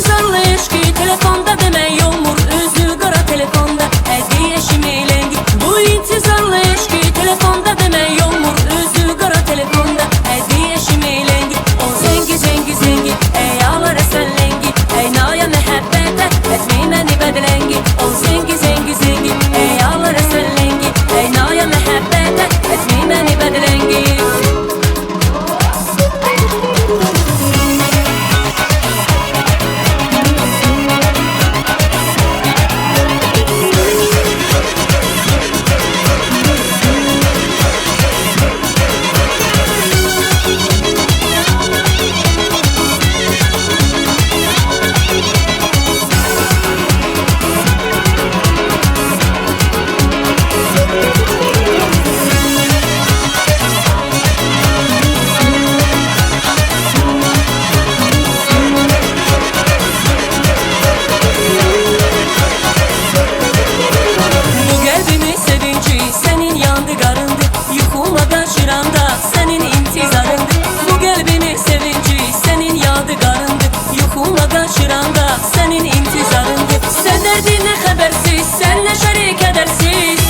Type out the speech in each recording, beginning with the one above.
intizarlı eşki telefonda demək olmur, özü qara telefonda əziyyəşimi ləngi. Bu intizarlı eşki telefonda demək olmur, özü qara telefonda əziyyəşimi ləngi. O zəngi zəngi zəngi ey alara sən ləngi, ey naya məhəbbətə etmey məni bədləngi. O zəngi zəngi zəngi ey alara sən ləngi, ey naya məhəbbətə etmey məni bədləngi. Senin intizarındı, bu qəlbimin sevinci sənin yadı qarındı. Yuxumla qaçıranda sənin intizarındı. Sən dərdinə xəbərsiz, sənlə şərik kədərsiz.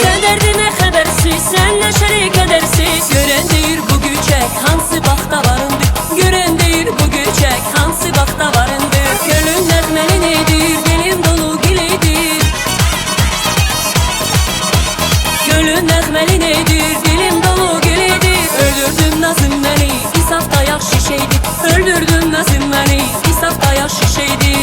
Sən dərdinə xəbərsiz, sənlə şərik kədərsiz. Görən deyir bu gülçək hansı baxta varındı. Görən deyir bu gülçək hansı baxta varındı. Gönlün nəğməli nedir, dilim dolu gilidir. Gönlün nəğməli nedir, dilim dolu gülüdür. Öldürdün nazım məni, isaf dayaq şişeydi. Öldürdün nazım məni, isaf dayaq şişeydi.